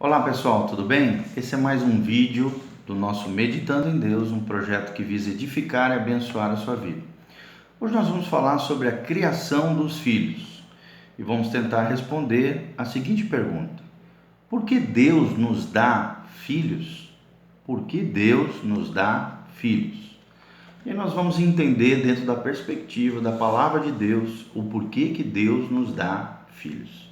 Olá pessoal, tudo bem? Esse é mais um vídeo do nosso Meditando em Deus, um projeto que visa edificar e abençoar a sua vida. Hoje nós vamos falar sobre a criação dos filhos e vamos tentar responder a seguinte pergunta: por que Deus nos dá filhos? Por que Deus nos dá filhos? E nós vamos entender dentro da perspectiva da palavra de Deus o porquê que Deus nos dá filhos.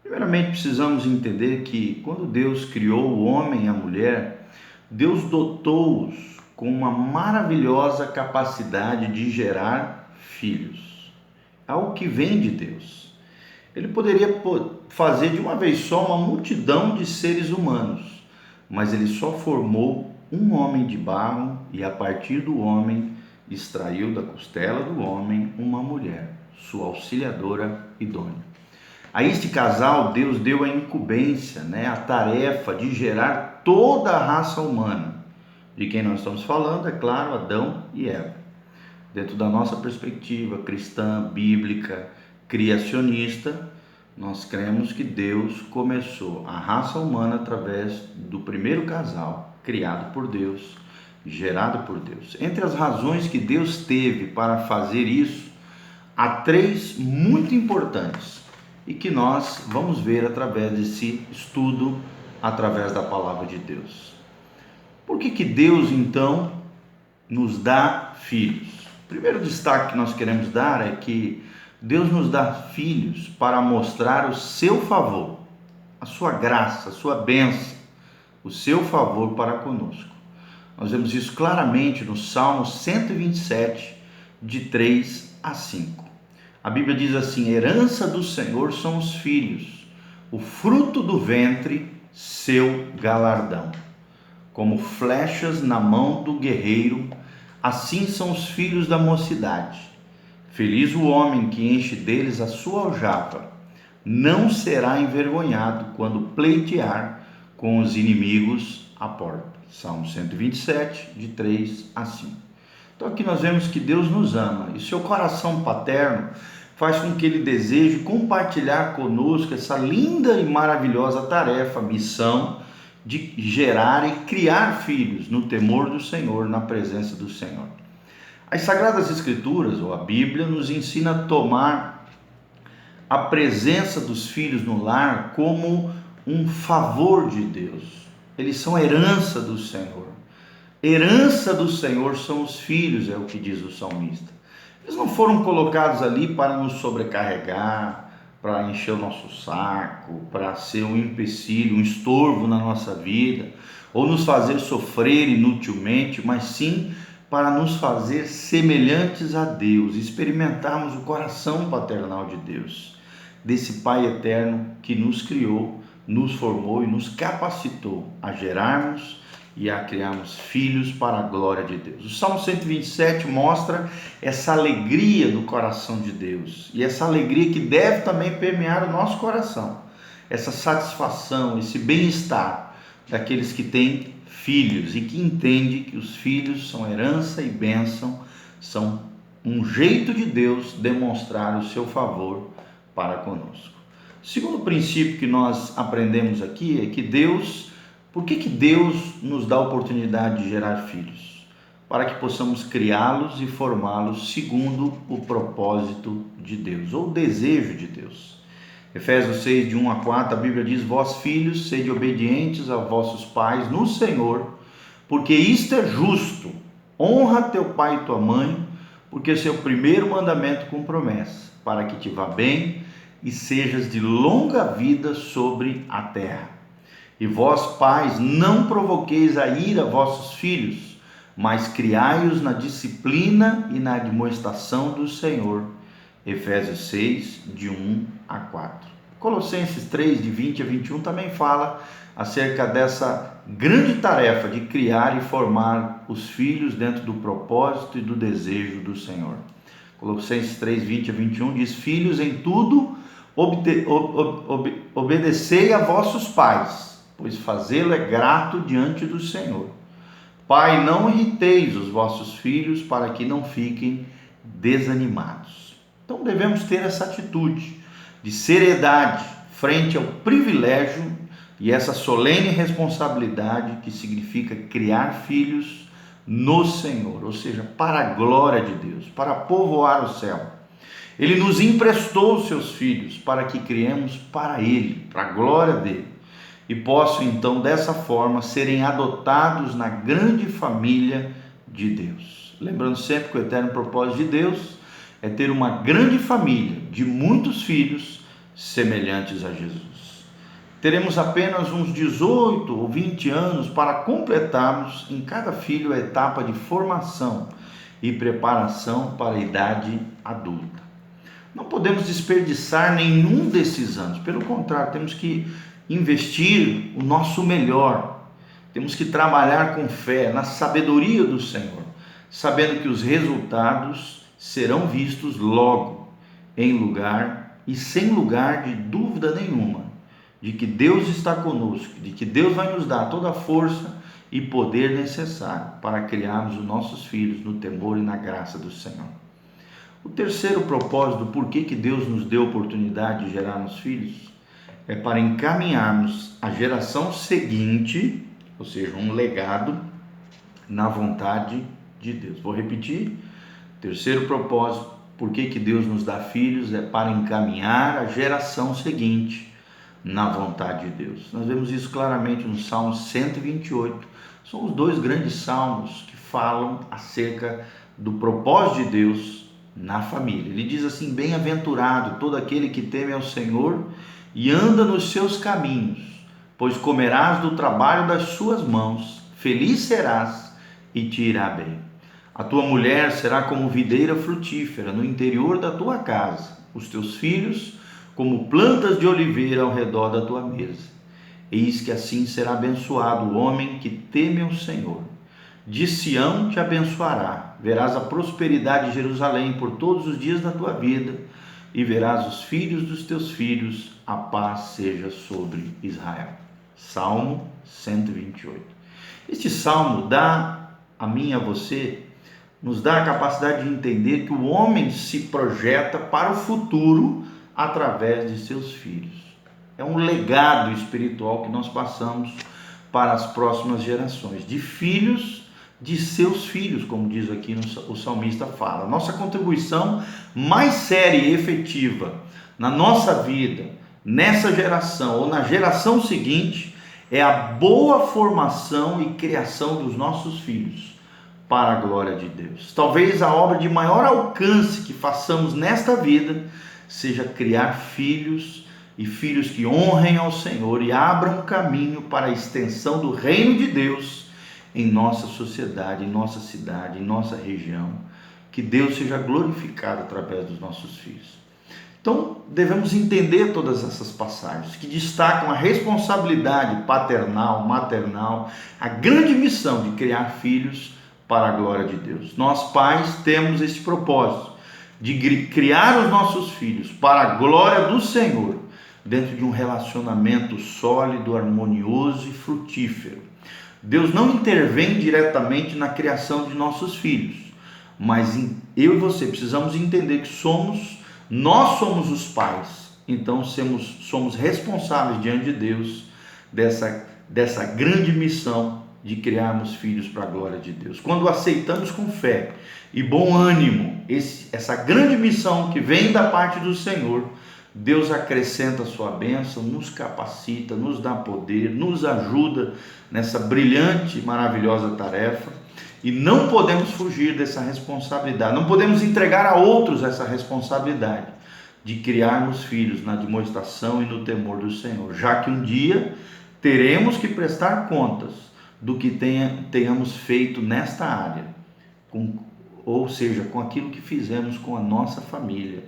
Primeiramente, precisamos entender que quando Deus criou o homem e a mulher, Deus dotou-os com uma maravilhosa capacidade de gerar filhos. Algo que vem de Deus. Ele poderia fazer de uma vez só uma multidão de seres humanos, mas ele só formou um homem de barro e a partir do homem extraiu da costela do homem uma mulher, sua auxiliadora idônea. A este casal, Deus deu a incumbência, a tarefa de gerar toda a raça humana. De quem nós estamos falando, é claro, Adão e Eva. Dentro da nossa perspectiva cristã, bíblica, criacionista, nós cremos que Deus começou a raça humana através do primeiro casal, criado por Deus, gerado por Deus. Entre as razões que Deus teve para fazer isso, há três muito importantes e que nós vamos ver através desse estudo, através da palavra de Deus. Por que Deus, então, nos dá filhos? O primeiro destaque que nós queremos dar é que Deus nos dá filhos para mostrar o seu favor, a sua graça, a sua bênção, o seu favor para conosco. Nós vemos isso claramente no Salmo 127, de 3 a 5. A Bíblia diz assim: herança do Senhor são os filhos, o fruto do ventre, seu galardão. Como flechas na mão do guerreiro, assim são os filhos da mocidade. Feliz o homem que enche deles a sua aljava, não será envergonhado quando pleitear com os inimigos à porta. Salmo 127, de 3 a 5. Então aqui nós vemos que Deus nos ama e seu coração paterno faz com que Ele deseje compartilhar conosco essa linda e maravilhosa tarefa, missão de gerar e criar filhos no temor do Senhor, na presença do Senhor. As Sagradas Escrituras, ou a Bíblia, nos ensina a tomar a presença dos filhos no lar como um favor de Deus. Eles são herança do Senhor. Herança do Senhor são os filhos, é o que diz o salmista. Eles não foram colocados ali para nos sobrecarregar, para encher o nosso saco, para ser um empecilho, um estorvo na nossa vida, ou nos fazer sofrer inutilmente, mas sim para nos fazer semelhantes a Deus, experimentarmos o coração paternal de Deus, desse Pai eterno que nos criou, nos formou e nos capacitou a gerarmos e a criarmos filhos para a glória de Deus. O Salmo 127 mostra essa alegria do coração de Deus e essa alegria que deve também permear o nosso coração, essa satisfação, esse bem-estar daqueles que têm filhos e que entendem que os filhos são herança e bênção, são um jeito de Deus demonstrar o seu favor para conosco. O segundo princípio que nós aprendemos aqui é que por que Deus nos dá a oportunidade de gerar filhos? Para que possamos criá-los e formá-los segundo o propósito de Deus, ou o desejo de Deus. Efésios 6, de 1 a 4, a Bíblia diz: vós filhos, sede obedientes a vossos pais no Senhor, porque isto é justo. Honra teu pai e tua mãe, porque esse é o primeiro mandamento com promessa, para que te vá bem e sejas de longa vida sobre a terra. E vós, pais, não provoqueis a ira vossos filhos, mas criai-os na disciplina e na admoestação do Senhor. Efésios 6, de 1 a 4. Colossenses 3, de 20 a 21, também fala acerca dessa grande tarefa de criar e formar os filhos dentro do propósito e do desejo do Senhor. Colossenses 3, 20 a 21 diz: filhos, em tudo obedecei a vossos pais, pois fazê-lo é grato diante do Senhor. Pai, não irriteis os vossos filhos para que não fiquem desanimados. Então devemos ter essa atitude de seriedade frente ao privilégio e essa solene responsabilidade que significa criar filhos no Senhor, ou seja, para a glória de Deus, para povoar o céu. Ele nos emprestou os seus filhos para que criemos para Ele, para a glória dele, e possam então dessa forma serem adotados na grande família de Deus. Lembrando sempre que o eterno propósito de Deus é ter uma grande família de muitos filhos semelhantes a Jesus. Teremos apenas uns 18 ou 20 anos para completarmos em cada filho a etapa de formação e preparação para a idade adulta. Não podemos desperdiçar nenhum desses anos, pelo contrário, temos que investir o nosso melhor, temos que trabalhar com fé, na sabedoria do Senhor, sabendo que os resultados serão vistos logo, em lugar e sem lugar de dúvida nenhuma, de que Deus está conosco, de que Deus vai nos dar toda a força e poder necessário para criarmos os nossos filhos no temor e na graça do Senhor. O terceiro propósito, por que Deus nos deu a oportunidade de gerarmos filhos, é para encaminharmos a geração seguinte, ou seja, um legado, na vontade de Deus. Vou repetir. Terceiro propósito, por que Deus nos dá filhos, é para encaminhar a geração seguinte na vontade de Deus. Nós vemos isso claramente no Salmo 128. São os dois grandes salmos que falam acerca do propósito de Deus na família. Ele diz assim: bem-aventurado todo aquele que teme ao Senhor e anda nos seus caminhos, pois comerás do trabalho das suas mãos, feliz serás e te irá bem. A tua mulher será como videira frutífera no interior da tua casa, os teus filhos como plantas de oliveira ao redor da tua mesa. Eis que assim será abençoado o homem que teme ao Senhor. De Sião te abençoará, verás a prosperidade de Jerusalém por todos os dias da tua vida, e verás os filhos dos teus filhos, a paz seja sobre Israel. Salmo 128. Este salmo dá a mim e a você, nos dá a capacidade de entender que o homem se projeta para o futuro através de seus filhos. É um legado espiritual que nós passamos para as próximas gerações, de filhos de seus filhos, como diz aqui o salmista fala. Nossa contribuição mais séria e efetiva na nossa vida, nessa geração ou na geração seguinte, é a boa formação e criação dos nossos filhos para a glória de Deus. Talvez a obra de maior alcance que façamos nesta vida seja criar filhos e filhos que honrem ao Senhor e abram caminho para a extensão do reino de Deus em nossa sociedade, em nossa cidade, em nossa região. Que Deus seja glorificado através dos nossos filhos. Então, devemos entender todas essas passagens que destacam a responsabilidade paternal, maternal, a grande missão de criar filhos para a glória de Deus. Nós, pais, temos esse propósito de criar os nossos filhos para a glória do Senhor, dentro de um relacionamento sólido, harmonioso e frutífero. Deus não intervém diretamente na criação de nossos filhos, mas eu e você precisamos entender que nós somos os pais, então somos responsáveis diante de Deus dessa grande missão de criarmos filhos para a glória de Deus. Quando aceitamos com fé e bom ânimo essa grande missão que vem da parte do Senhor, Deus acrescenta a sua bênção, nos capacita, nos dá poder, nos ajuda nessa brilhante e maravilhosa tarefa, e não podemos fugir dessa responsabilidade, não podemos entregar a outros essa responsabilidade de criarmos filhos na demonstração e no temor do Senhor, já que um dia teremos que prestar contas do que tenhamos feito nesta área, ou seja, com aquilo que fizemos com a nossa família,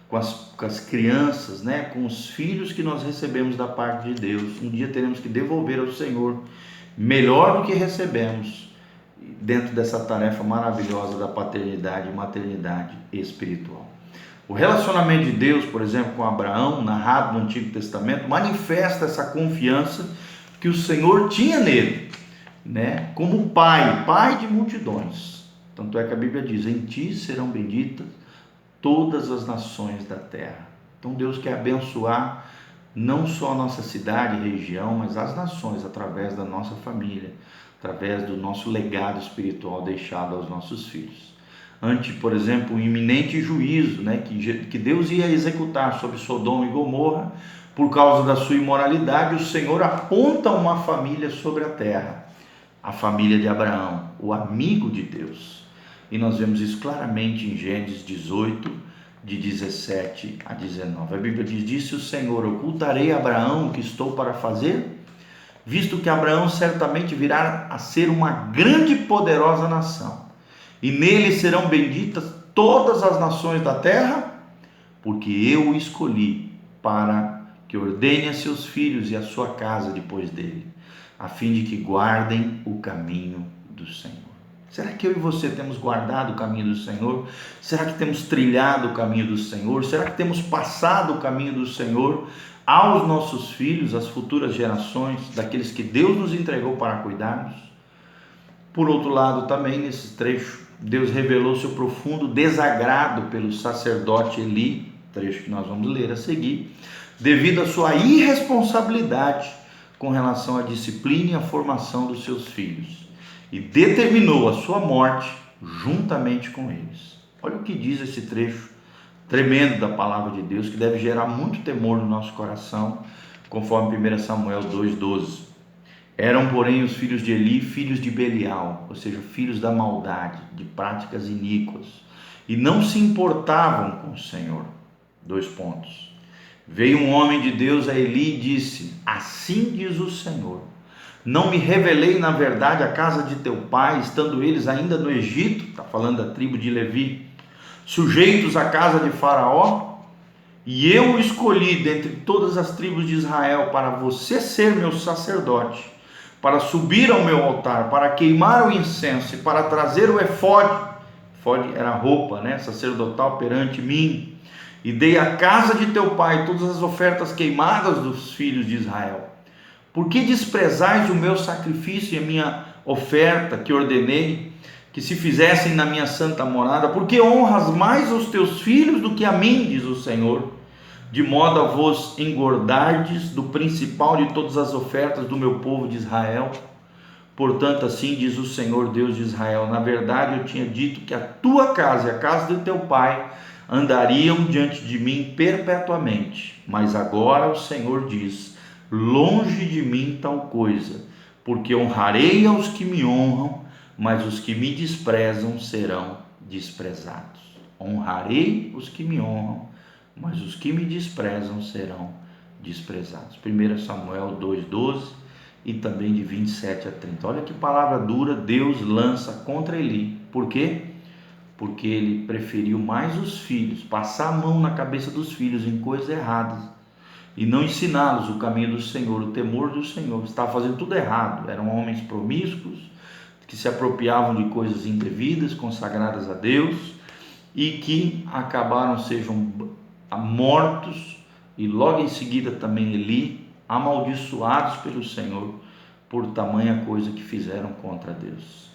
com as crianças, com os filhos que nós recebemos da parte de Deus. Um dia teremos que devolver ao Senhor melhor do que recebemos dentro dessa tarefa maravilhosa da paternidade e maternidade espiritual. O relacionamento de Deus, por exemplo, com Abraão, narrado no Antigo Testamento, manifesta essa confiança que o Senhor tinha nele, como pai de multidões. Tanto é que a Bíblia diz: em ti serão benditas todas as nações da terra. Então Deus quer abençoar não só a nossa cidade e região, mas as nações, através da nossa família, através do nosso legado espiritual deixado aos nossos filhos. Ante, por exemplo, o iminente juízo, né, que Deus ia executar sobre Sodoma e Gomorra, por causa da sua imoralidade, o Senhor aponta uma família sobre a terra, a família de Abraão, o amigo de Deus. E nós vemos isso claramente em Gênesis 18, de 17 a 19. A Bíblia diz: disse o Senhor: ocultarei a Abraão o que estou para fazer? Visto que Abraão certamente virá a ser uma grande e poderosa nação, e nele serão benditas todas as nações da terra, porque eu o escolhi para que ordene a seus filhos e a sua casa depois dele, a fim de que guardem o caminho do Senhor. Será que eu e você temos guardado o caminho do Senhor? Será que temos trilhado o caminho do Senhor? Será que temos passado o caminho do Senhor aos nossos filhos, às futuras gerações, daqueles que Deus nos entregou para cuidarmos? Por outro lado, também nesse trecho, Deus revelou seu profundo desagrado pelo sacerdote Eli, trecho que nós vamos ler a seguir, devido à sua irresponsabilidade com relação à disciplina e à formação dos seus filhos, e determinou a sua morte juntamente com eles. Olha o que diz esse trecho tremendo da palavra de Deus, que deve gerar muito temor no nosso coração, conforme 1 Samuel 2,12. Eram, porém, os filhos de Eli, filhos de Belial, ou seja, filhos da maldade, de práticas iníquas, e não se importavam com o Senhor. 2 pontos. Veio um homem de Deus a Eli e disse: assim diz o Senhor, não me revelei na verdade a casa de teu pai, estando eles ainda no Egito, está falando da tribo de Levi, sujeitos à casa de Faraó, e eu o escolhi dentre todas as tribos de Israel para você ser meu sacerdote, para subir ao meu altar, para queimar o incenso e para trazer o efode. Efode era a roupa, sacerdotal perante mim. E dei à casa de teu pai todas as ofertas queimadas dos filhos de Israel. Por que desprezais o meu sacrifício e a minha oferta que ordenei que se fizessem na minha santa morada? Por que honras mais os teus filhos do que a mim, diz o Senhor, de modo a vos engordardes do principal de todas as ofertas do meu povo de Israel? Portanto, assim diz o Senhor Deus de Israel: na verdade eu tinha dito que a tua casa e a casa de teu pai andariam diante de mim perpetuamente, mas agora o Senhor diz: longe de mim tal coisa, porque honrarei aos que me honram, mas os que me desprezam serão desprezados. Honrarei os que me honram, mas os que me desprezam serão desprezados. 1 Samuel 2,12 e também de 27 a 30. Olha que palavra dura Deus lança contra Eli. Por quê? Porque ele preferiu mais os filhos, passar a mão na cabeça dos filhos em coisas erradas e não ensiná-los o caminho do Senhor, o temor do Senhor. Estava fazendo tudo errado. Eram homens promíscuos que se apropriavam de coisas indevidas, consagradas a Deus, e que acabaram sejam mortos, e logo em seguida também Eli, amaldiçoados pelo Senhor por tamanha coisa que fizeram contra Deus.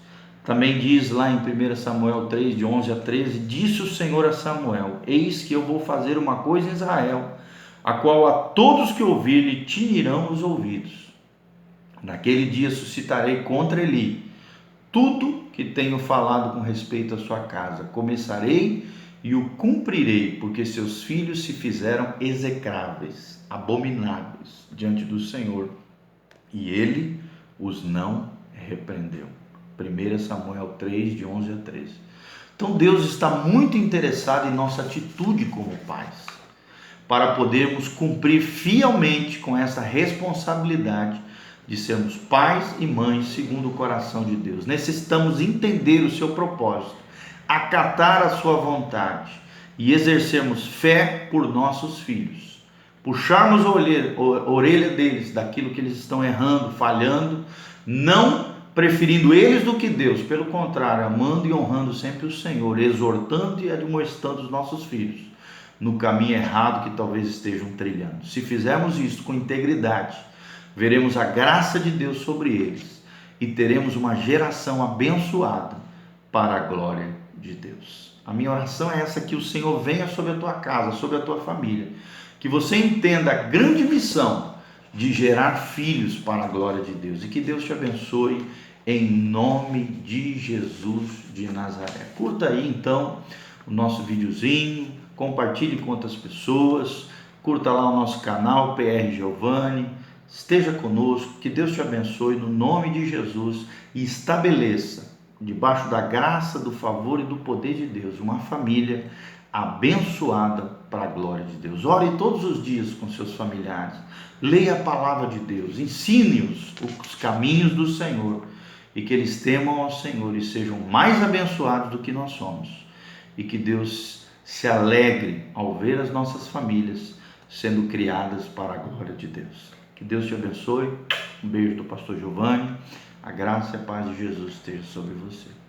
Também diz lá em 1 Samuel 3, de 11 a 13, disse o Senhor a Samuel: eis que eu vou fazer uma coisa em Israel, a qual a todos que ouvirem tinirão os ouvidos. Naquele dia suscitarei contra Eli tudo que tenho falado com respeito à sua casa. Começarei e o cumprirei, porque seus filhos se fizeram execráveis, abomináveis diante do Senhor, e ele os não repreendeu. 1 Samuel 3, de 11 a 13. Então Deus está muito interessado em nossa atitude como pais, para podermos cumprir fielmente com essa responsabilidade de sermos pais e mães segundo o coração de Deus. Necessitamos entender o seu propósito, acatar a sua vontade e exercermos fé por nossos filhos, puxarmos a orelha deles daquilo que eles estão errando, falhando, não preferindo eles do que Deus, pelo contrário, amando e honrando sempre o Senhor, exortando e admoestando os nossos filhos no caminho errado que talvez estejam trilhando. Se fizermos isso com integridade, veremos a graça de Deus sobre eles e teremos uma geração abençoada para a glória de Deus. A minha oração é essa: que o Senhor venha sobre a tua casa, sobre a tua família, que você entenda a grande missão de gerar filhos para a glória de Deus, e que Deus te abençoe em nome de Jesus de Nazaré. Curta aí então o nosso videozinho, compartilhe com outras pessoas, curta lá o nosso canal PR Giovanni, esteja conosco, que Deus te abençoe no nome de Jesus e estabeleça, debaixo da graça, do favor e do poder de Deus, uma família abençoada para a glória de Deus. Ore todos os dias com seus familiares, leia a palavra de Deus, ensine-os os caminhos do Senhor, e que eles temam ao Senhor e sejam mais abençoados do que nós somos, e que Deus se alegre ao ver as nossas famílias sendo criadas para a glória de Deus. Que Deus te abençoe. Um beijo do pastor Giovanni. A graça e a paz de Jesus esteja sobre você.